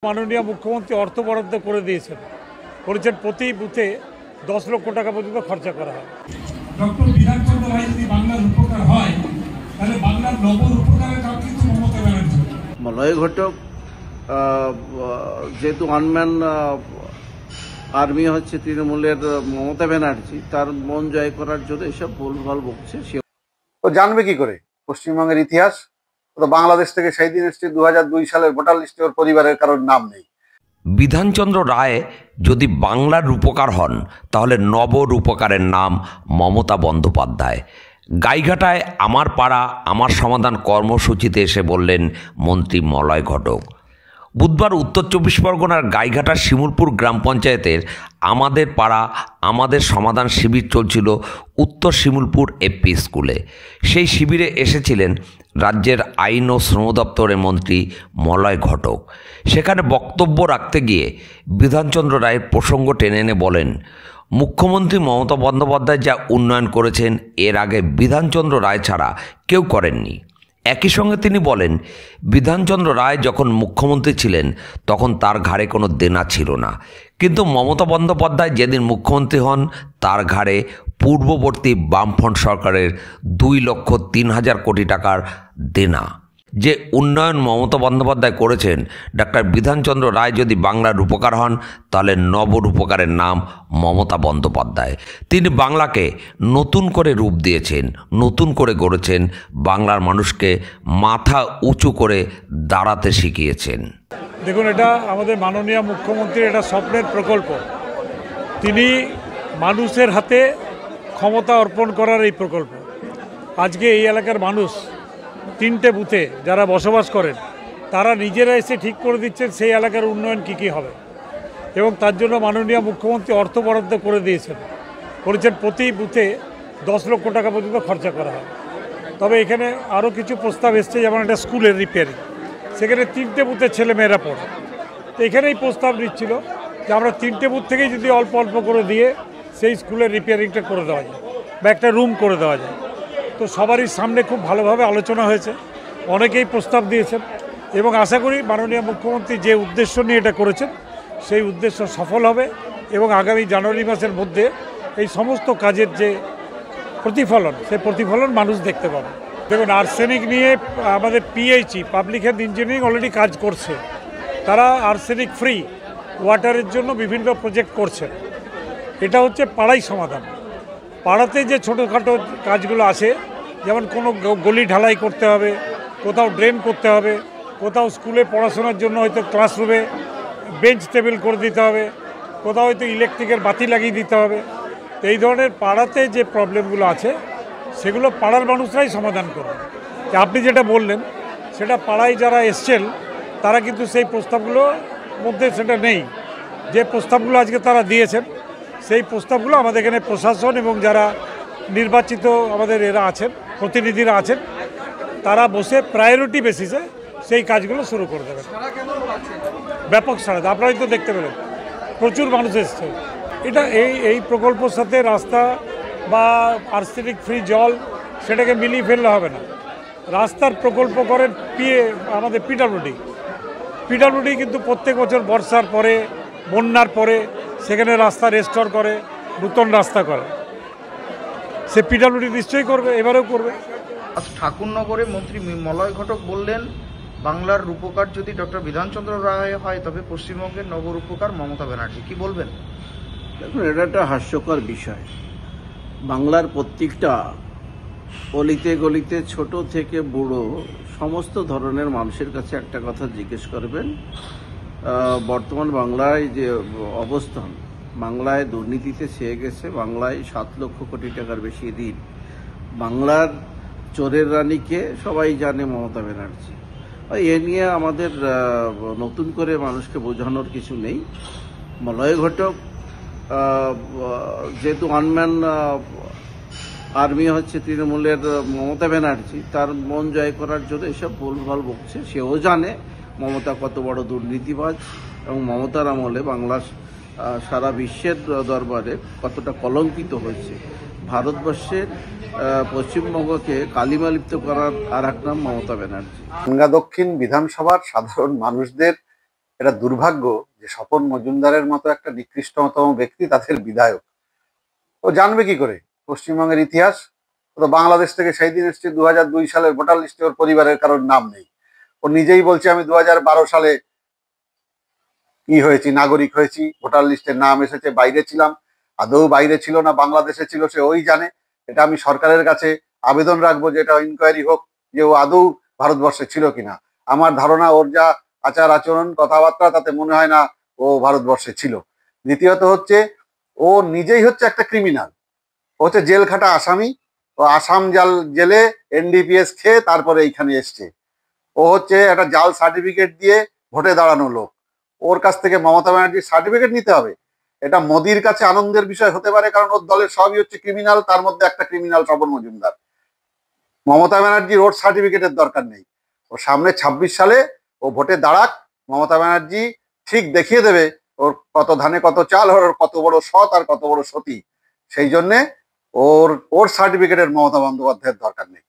মাননীয় মুখ্যমন্ত্রী অর্থ বরাদ্দ করে দিয়েছেন, বলেছেন প্রতি বুথে 10 লক্ষ টাকা পর্যন্ত খরচা করা হয়। ডক্টর বিধানচন্দ্র রায় যদি বাংলার উপকার হয় তাহলে বাংলার নব উপকারের কাজ কিন্তু মমতা ব্যানার্জি। মলয় ঘটক যেহেতু আনম্যান আর্মি হচ্ছে তৃণমূলের মমতা ব্যানার্জি, তার মন জয় করার জন্য এসব ভুলভাল বকছে। সে তো জানবে কি করে পশ্চিমবঙ্গের ইতিহাস? তো বাংলাদেশ থেকে সেই দিন এসছে 2002 সালের ভোটার লিস্টে ওর পরিবারের কারোর নাম নেই। বিধানচন্দ্র রায় যদি বাংলার রূপকার হন তাহলে নব রূপকারের নাম মমতা বন্দ্যোপাধ্যায়। গাইঘাটায় আমার পাড়া আমার সমাধান কর্মসূচিতে এসে বললেন মন্ত্রী মলয় ঘটক। বুধবার উত্তর 24 পরগনার গাইঘাটার শিমুলপুর গ্রাম পঞ্চায়েতের আমাদের পাড়া আমাদের সমাধান শিবির চলছিল উত্তর শিমুলপুর এপি স্কুলে। সেই শিবিরে এসেছিলেন রাজ্যের আইন ও শ্রম দপ্তরের মন্ত্রী মলয় ঘটক। সেখানে বক্তব্য রাখতে গিয়ে বিধানচন্দ্র রায়ের প্রসঙ্গ টেনে এনে বলেন, মুখ্যমন্ত্রী মমতা বন্দ্যোপাধ্যায় যা উন্নয়ন করেছেন এর আগে বিধানচন্দ্র রায় ছাড়া কেউ করেননি। একই সঙ্গে তিনি বলেন, বিধানচন্দ্র রায় যখন মুখ্যমন্ত্রী ছিলেন তখন তার ঘাড়ে কোনো দেনা ছিল না, কিন্তু মমতা বন্দ্যোপাধ্যায় যেদিন মুখ্যমন্ত্রী হন তার ঘাড়ে পূর্ববর্তী বামফ্রন্ট সরকারের 2,03,000 কোটি টাকার দেনা। যে উন্নয়ন মমতা বন্দ্যোপাধ্যায় করেছেন, ডাক্তার বিধানচন্দ্র রায় যদি বাংলার রূপকার হন তাহলে নবরূপকারের নাম মমতা বন্দ্যোপাধ্যায়। তিনি বাংলাকে নতুন করে রূপ দিয়েছেন, নতুন করে গড়েছেন, বাংলার মানুষকে মাথা উঁচু করে দাঁড়াতে শিখিয়েছেন। দেখুন, এটা আমাদের মাননীয় মুখ্যমন্ত্রীর একটা স্বপ্নের প্রকল্প। তিনি মানুষের হাতে ক্ষমতা অর্পণ করার এই প্রকল্প। আজকে এই এলাকার মানুষ 3টে বুথে যারা বসবাস করেন তারা নিজেরা এসে ঠিক করে দিচ্ছেন সেই এলাকার উন্নয়ন কী কী হবে, এবং তার জন্য মাননীয় মুখ্যমন্ত্রী অর্থ বরাদ্দ করে দিয়েছেন, বলেছেন প্রতি বুথে 10 লক্ষ টাকা পর্যন্ত খরচা করা হয়। তবে এখানে আরও কিছু প্রস্তাব এসছে, যেমন একটা স্কুলের রিপেয়ারিং, সেখানে 3টে বুথের ছেলেমেয়েরা পড়ে। তো এখানেই প্রস্তাব দিচ্ছিল যে আমরা 3টে বুথ থেকেই যদি অল্প অল্প করে দিয়ে সেই স্কুলের রিপেয়ারিংটা করে দেওয়া যায় বা একটা রুম করে দেওয়া যায়। তো সবারই সামনে খুব ভালোভাবে আলোচনা হয়েছে, অনেকেই প্রস্তাব দিয়েছেন, এবং আশা করি মাননীয় মুখ্যমন্ত্রী যে উদ্দেশ্য নিয়ে এটা করেছেন সেই উদ্দেশ্য সফল হবে, এবং আগামী জানুয়ারি মাসের মধ্যে এই সমস্ত কাজের যে প্রতিফলন, সেই প্রতিফলন মানুষ দেখতে পাবে। দেখুন, আর্সেনিক নিয়ে আমাদের PHE public health engineering already কাজ করছে। তারা আর্সেনিক ফ্রি ওয়াটারের জন্য বিভিন্ন প্রজেক্ট করছে। এটা হচ্ছে পাড়াই সমাধান। পাড়াতে যে ছোটোখাটো কাজগুলো আছে, যেমন কোনো গলি ঢালাই করতে হবে, কোথাও ড্রেন করতে হবে, কোথাও স্কুলে পড়াশোনার জন্য হয়তো ক্লাসরুমে বেঞ্চ টেবিল করে দিতে হবে, কোথাও হয়তো ইলেকট্রিকের বাতি লাগিয়ে দিতে হবে। তো এই ধরনের পাড়াতে যে প্রবলেমগুলো আছে সেগুলো পাড়ার মানুষরাই সমাধান করবে। আপনি যেটা বললেন সেটা পাড়ায় যারা এসছেন তারা কিন্তু সেই প্রস্তাবগুলোর মধ্যে সেটা নেই। যে প্রস্তাবগুলো আজকে তারা দিয়েছেন সেই প্রস্তাবগুলো আমাদের এখানে প্রশাসন এবং যারা নির্বাচিত আমাদের এরা আছেন, প্রতিনিধিরা আছেন, তারা বসে প্রায়োরিটি বেসিসে সেই কাজগুলো শুরু করে দেবেন। ব্যাপক সাড়া, আপনারাই তো দেখতে পেলেন, প্রচুর মানুষ এসছে। এটা এই প্রকল্পের সাথে রাস্তা বা আর্সেনিক ফ্রি জল সেটাকে মিলিয়ে ফেললে হবে না। রাস্তার প্রকল্প করেন আমাদের পিডব্লিউডি কিন্তু প্রত্যেক বছর বর্ষার পরে, বন্যার পরে সেখানে রাস্তা রেস্টোর করে, নতুন রাস্তা করে। সে পিডব্লিউডি নিশ্চয়ই করবে, এবারেও করবে। আজ ঠাকুরনগরে মন্ত্রী মলয় ঘটক বললেন, বাংলার রূপকার যদি ডক্টর বিধানচন্দ্র রায় হয় তবে পশ্চিমবঙ্গের নবরূপকার মমতা ব্যানার্জি। কি বলবেন? দেখুন, এটা একটা হাস্যকর বিষয়। বাংলার প্রত্যেকটা অলিতে গলিতে ছোট থেকে বুড়ো সমস্ত ধরনের মানুষের কাছে একটা কথা জিজ্ঞেস করবেন, বর্তমান বাংলায় যে অবস্থান, বাংলায় দুর্নীতিতে ছেয়ে গেছে, বাংলায় 7 লক্ষ কোটি টাকার বেশি ঋণ, বাংলার চোরের রানীকে সবাই জানে মমতা ব্যানার্জি। এ নিয়ে আমাদের নতুন করে মানুষকে বোঝানোর কিছু নেই। মলয় ঘটক যেহেতু আনম্যান আর্মি হচ্ছে তৃণমূলের মমতা ব্যানার্জি, তার মন জয় করার জন্য এসব ভুলভাল বকছে। সেও জানে মমতা কত বড় দুর্নীতিবাজ, এবং মমতার আমলে বাংলা সারা বিশ্বের দরবারে কতটা কলঙ্কিত হয়েছে। ভারতবর্ষের পশ্চিমবঙ্গকে কালিমালিপ্ত করার আর এক নাম মমতা ব্যানার্জি। গঙ্গা দক্ষিণ বিধানসভার সাধারণ মানুষদের এটা দুর্ভাগ্য যে স্বপন মজুমদারের মতো একটা নিকৃষ্টতম ব্যক্তি তাদের বিধায়ক। ও জানবে কি করে পশ্চিমবঙ্গের ইতিহাস? ও তো বাংলাদেশ থেকে সেই দিন এসছে, 2002 সালের ভোটার লিস্টে ওর পরিবারের কারোর নাম নেই। ও নিজেই বলছে আমি 2012 সালে কি হয়েছি, নাগরিক হয়েছি, ভোটার লিস্টের নাম এসেছে, বাইরে ছিলাম। আদৌ বাইরে ছিল না বাংলাদেশে ছিল সে ওই জানে। এটা আমি সরকারের কাছে আবেদন রাখবো যে এটা ইনকোয়ারি হোক যে ও আদৌ ভারতবর্ষে ছিল কিনা। আমার ধারণা ওর যা আচার আচরণ কথাবার্তা তাতে মনে হয় না ও ভারতবর্ষে ছিল। দ্বিতীয়ত হচ্ছে ও নিজেই হচ্ছে একটা ক্রিমিনাল, ও হচ্ছে জেল খাটা আসামি। ও আসাম জেলে NDPS খেয়ে তারপরে এইখানে এসছে। ও হচ্ছে একটা জাল সার্টিফিকেট দিয়ে ভোটে দাঁড়ানো লোক। ওর কাছ থেকে মমতা ব্যানার্জির সার্টিফিকেট নিতে হবে, এটা মোদির কাছে আনন্দের বিষয় হতে পারে, কারণ ওর দলের সবই হচ্ছে ক্রিমিনাল, তার মধ্যে একটা ক্রিমিনাল স্বপন মজুমদার। মমতা ব্যানার্জির ওর সার্টিফিকেটের দরকার নেই। ও সামনে 26 সালে ও ভোটে দাঁড়াক, মমতা ব্যানার্জি ঠিক দেখিয়ে দেবে ওর কত ধানে কত চাল, ওর কত বড় সৎ আর কত বড় সতী। সেই জন্যে ওর সার্টিফিকেটের মমতা বন্দ্যোপাধ্যায়ের দরকার নেই।